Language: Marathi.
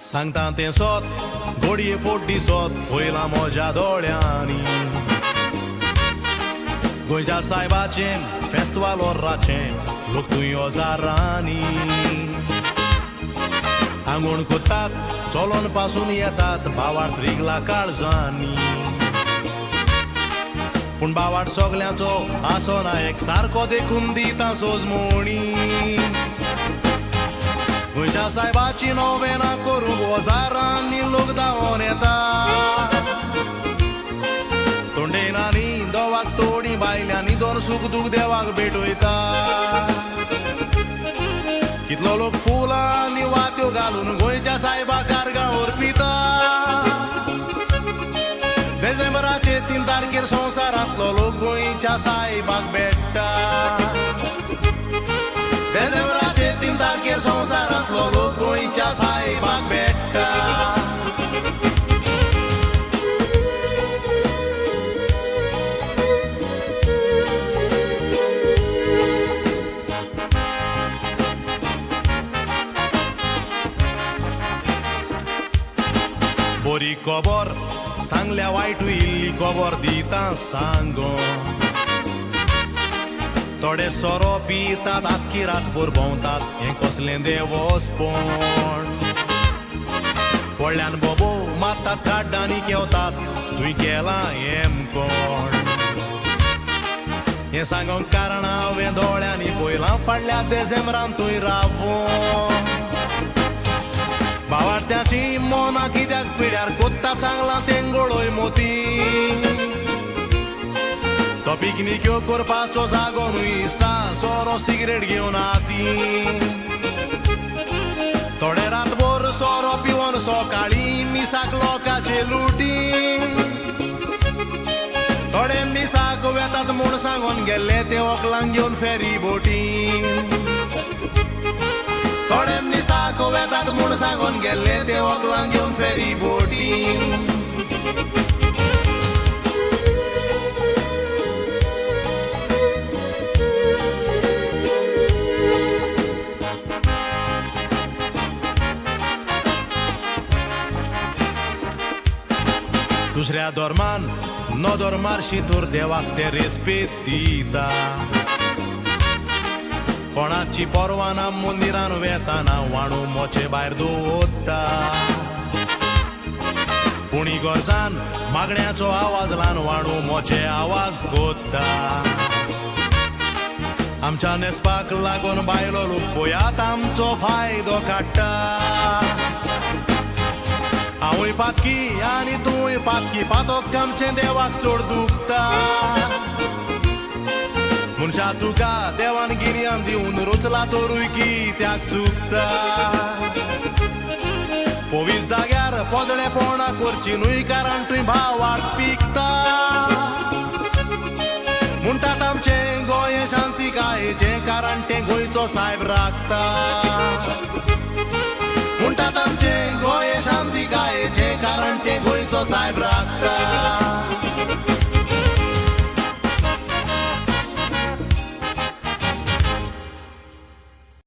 सांगता तें सोत घोडये फोड्डी सोत पयला म्हज्या दोळ्यांनी गोंयच्या सायबाचें फेस्टिवल ओर्राचें लोक तुय ओजारांनी आंगोण कोत्तात चलोन पासून येतात भावार्थ रिगला काळजांनी पूण भावार्थ सगल्यांचो आसोना एक सारको देखून दिता सोजमोणी गोंयच्या सायबाची नोवेना करूंक ओजारांनी लोक धांवोन येता तोंडेनांनी दोवाक तोडी बायल्यांनी दोन सूख दूख देवाक भेटयता कितलो लोक फुलां आनी वात्यो घालून गोंयच्या सायबा कारगा ओरपिता डिसेंबराचे 3 तारखेर संवसारांतलो लोक गोंयच्या सायबाक भेटता डिसेंबराचे 3 तारखेर संवसारांतलो लोक गोंयच्या सायबाक भेटता बरी खबर सांगल्या वायट इल्ली खबर दिता सांगो थोडे सोरो पितात आख्खी रातभर भोंवतात हें कसलें देवस्पण व्हडल्यान बोबो मारतात काड्डांनी केवतात तुवें केलां हें कोण हें सांगोंक कारण हांवें दोळ्यांनी पयलां फाटल्या डिसेंबरान तुवें रावून भावार्थ्याची मोना कित्याक पिड्यार कोत्ता चांगला तें गळोय मोती तो पिकनिक्यो करपाचो जागो न्हू इश्टा सोरो सिगरेट घेवन हाती थोडे रातभर सोरो पिवून सकाळी मिसाक लोकांचे लुटी थोडे मिसाक वेतात म्हूण सांगून गेल्ले ते व्हंकलांक घेवन फेरी बोटी थोडे मिसाक वेतात म्हूण सांगून गेल्ले ते व्हंकलांक घेवन फेरी बोटी दुसऱ्या धर्मान नोदोर शितूर देवाक ते रेस्पेद दिता कोणाची परवाना मंदिरान वेताना वाणू मोचे भायर दवरता पूण इगोर्जान मागण्याचो आवाज ल्हान वाणू मोचे आवाज कोत्ता आमच्या नेस्पाक लागून बायलो लोक पळयात आमचो फायदो काडटा हांवूय पातकी आनी तूंय पातकी पातोक आमचें देवाक चड दुखता मनशा तुका देवान गिन्यान दिवन रुचला तोरूय कित्याक चुकता पोवीस जाग्यार पोजणेपणां करची न्हूय कारण तुवें भावार्थ पिकता म्हणटात आमचें गोंय शांतिकायेचें कारण तें गोंयचो सायब राखता म्हणटात आमचें गोंय शांतिकायेचें कारण तें गोंयचो सायब राखता